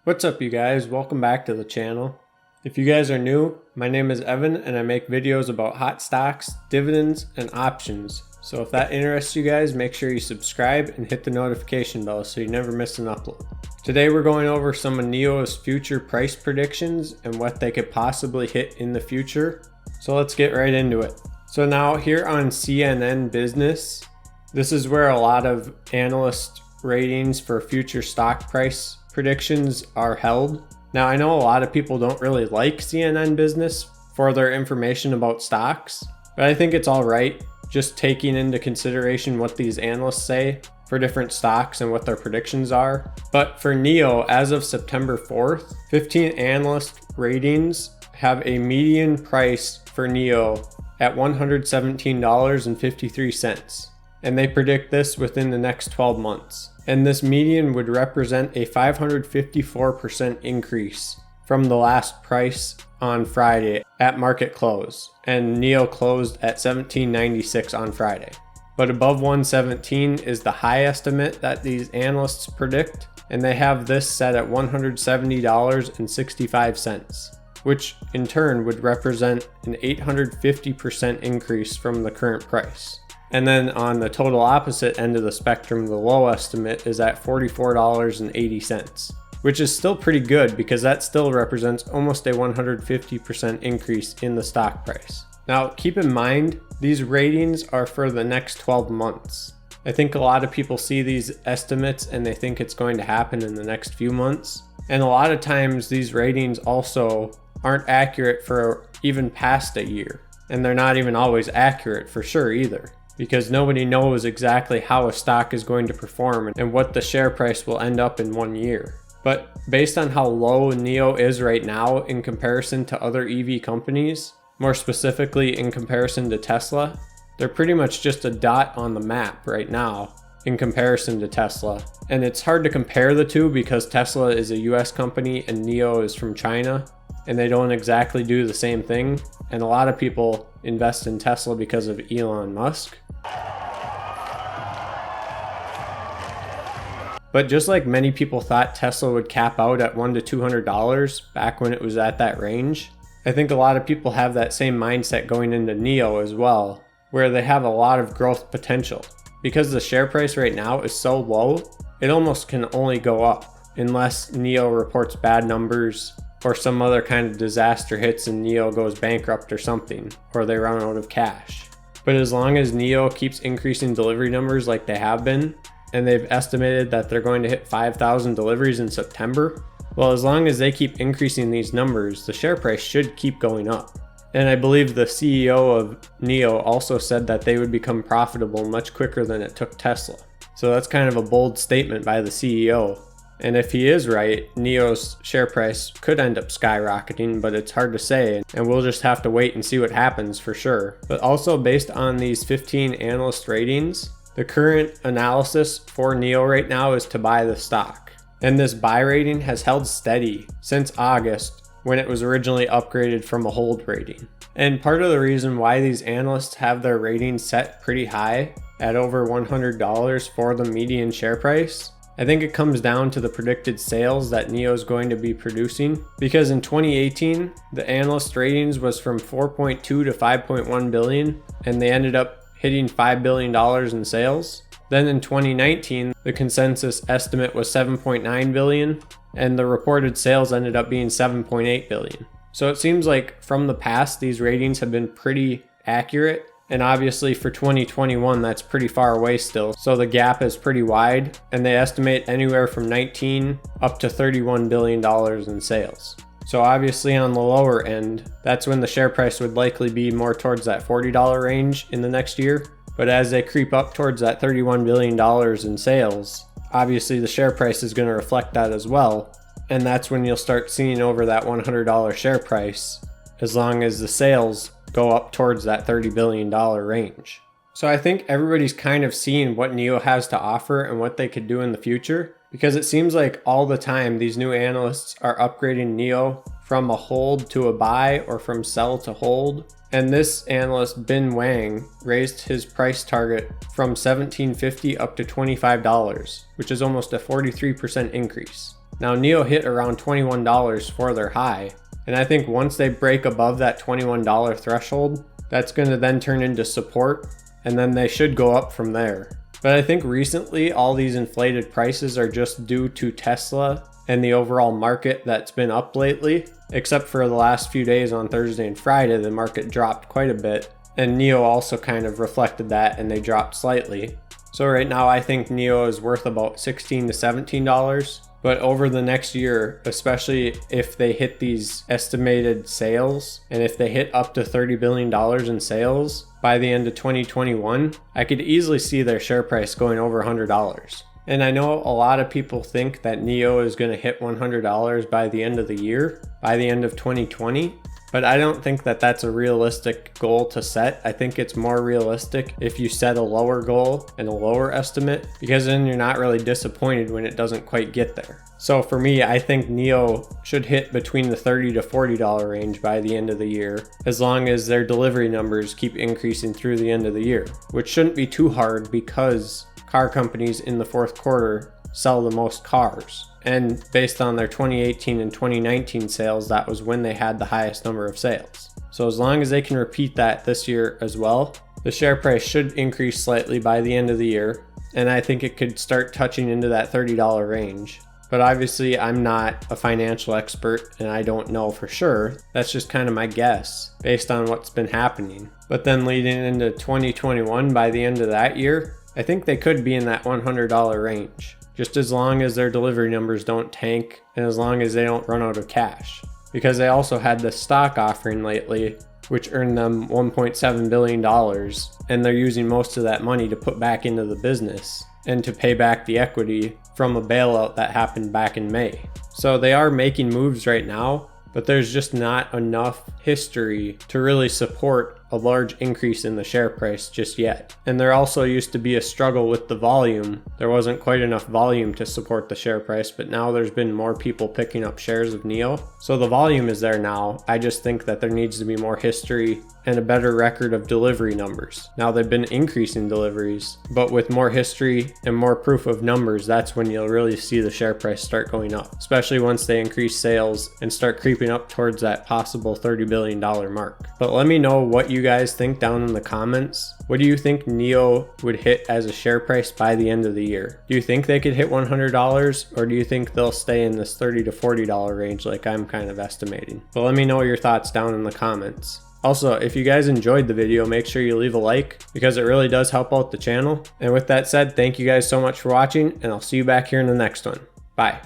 What's up, you guys? Welcome back to the channel. If you guys are new, my name is Evan and I make videos about hot stocks, dividends, and options. So if that interests you guys, make sure you subscribe and hit the notification bell so you never miss an upload. Today we're going over some of NIO's future price predictions and what they could possibly hit in the future. So let's get right into it. So now here on CNN Business, this is where a lot of analyst ratings for future stock price predictions are held. Now I know a lot of people don't really like CNN Business for their information about stocks, but I think it's all right just taking into consideration what these analysts say for different stocks and what their predictions are. But for NIO, as of September 4th, 15 analyst ratings have a median price for NIO at $117.53. And they predict this within the next 12 months. And this median would represent a 554% increase from the last price on Friday at market close. And NIO closed at $17.96 on Friday. But above 117 is the high estimate that these analysts predict, and they have this set at $170.65, which in turn would represent an 850% increase from the current price. And then on the total opposite end of the spectrum, the low estimate is at $44.80, which is still pretty good because that still represents almost a 150% increase in the stock price. Now, keep in mind, these ratings are for the next 12 months. I think a lot of people see these estimates and they think it's going to happen in the next few months. And a lot of times these ratings also aren't accurate for even past a year. And they're not even always accurate for sure either, because nobody knows exactly how a stock is going to perform and what the share price will end up in 1 year. But based on how low NIO is right now in comparison to other EV companies, more specifically in comparison to Tesla, they're pretty much just a dot on the map right now in comparison to Tesla. And it's hard to compare the two because Tesla is a US company and NIO is from China, and they don't exactly do the same thing. And a lot of people invest in Tesla because of Elon Musk. But just like many people thought Tesla would cap out at $100 to $200 back when it was at that range, I think a lot of people have that same mindset going into NIO as well, where they have a lot of growth potential. Because the share price right now is so low, it almost can only go up unless NIO reports bad numbers or some other kind of disaster hits and NIO goes bankrupt or something, or they run out of cash. But as long as NIO keeps increasing delivery numbers like they have been, and they've estimated that they're going to hit 5,000 deliveries in September, well, as long as they keep increasing these numbers, the share price should keep going up. And I believe the CEO of NIO also said that they would become profitable much quicker than it took Tesla. So that's kind of a bold statement by the CEO. And if he is right, NIO's share price could end up skyrocketing, but it's hard to say, and we'll just have to wait and see what happens for sure. But also based on these 15 analyst ratings, the current analysis for NIO right now is to buy the stock. And this buy rating has held steady since August, when it was originally upgraded from a hold rating. And part of the reason why these analysts have their ratings set pretty high at over $100 for the median share price, I think it comes down to the predicted sales that NIO is going to be producing, because in 2018, the analyst ratings was from 4.2 to 5.1 billion, and they ended up hitting $5 billion in sales. Then in 2019, the consensus estimate was 7.9 billion, and the reported sales ended up being 7.8 billion. So it seems like from the past, these ratings have been pretty accurate. And obviously for 2021, that's pretty far away still. So the gap is pretty wide, and they estimate anywhere from 19 up to $31 billion in sales. So obviously on the lower end, that's when the share price would likely be more towards that $40 range in the next year. But as they creep up towards that $31 billion in sales, obviously the share price is going to reflect that as well. And that's when you'll start seeing over that $100 share price, as long as the sales go up towards that $30 billion range. So I think everybody's kind of seeing what NIO has to offer and what they could do in the future, because it seems like all the time these new analysts are upgrading NIO from a hold to a buy or from sell to hold. And this analyst, Bin Wang, raised his price target from $17.50 up to $25, which is almost a 43% increase. Now NIO hit around $21 for their high, and I think once they break above that $21 threshold, that's going to then turn into support, and then they should go up from there. But I think recently all these inflated prices are just due to Tesla and the overall market that's been up lately, except for the last few days on Thursday and Friday, the market dropped quite a bit, and NIO also kind of reflected that and they dropped slightly. So right now I think NIO is worth about $16 to $17. But over the next year, especially if they hit these estimated sales, and if they hit up to $30 billion in sales by the end of 2021, I could easily see their share price going over $100. And I know a lot of people think that NIO is going to hit $100 by the end of the year, by the end of 2020. But I don't think that that's a realistic goal to set. I think it's more realistic if you set a lower goal and a lower estimate, because then you're not really disappointed when it doesn't quite get there. So for me, I think NIO should hit between the $30 to $40 range by the end of the year, as long as their delivery numbers keep increasing through the end of the year, which shouldn't be too hard because car companies in the fourth quarter sell the most cars. And based on their 2018 and 2019 sales, that was when they had the highest number of sales. So as long as they can repeat that this year as well, the share price should increase slightly by the end of the year. And I think it could start touching into that $30 range. But obviously I'm not a financial expert and I don't know for sure. That's just kind of my guess based on what's been happening. But then leading into 2021, by the end of that year, I think they could be in that $100 range. Just as long as their delivery numbers don't tank and as long as they don't run out of cash. Because they also had this stock offering lately, which earned them $1.7 billion, and they're using most of that money to put back into the business and to pay back the equity from a bailout that happened back in May. So they are making moves right now, but there's just not enough history to really support a large increase in the share price just yet. And there also used to be a struggle with the volume. There wasn't quite enough volume to support the share price, but now there's been more people picking up shares of NIO. So the volume is there now. I just think that there needs to be more history and a better record of delivery numbers. Now they've been increasing deliveries, but with more history and more proof of numbers, that's when you'll really see the share price start going up, especially once they increase sales and start creeping up towards that possible $30 billion mark. But let me know what you guys think down in the comments. What do you think NIO would hit as a share price by the end of the year? Do you think they could hit $100, or do you think they'll stay in this $30 to $40 range like I'm kind of estimating? But let me know your thoughts down in the comments. Also, if you guys enjoyed the video, make sure you leave a like because it really does help out the channel. And with that said, thank you guys so much for watching, and I'll see you back here in the next one. Bye.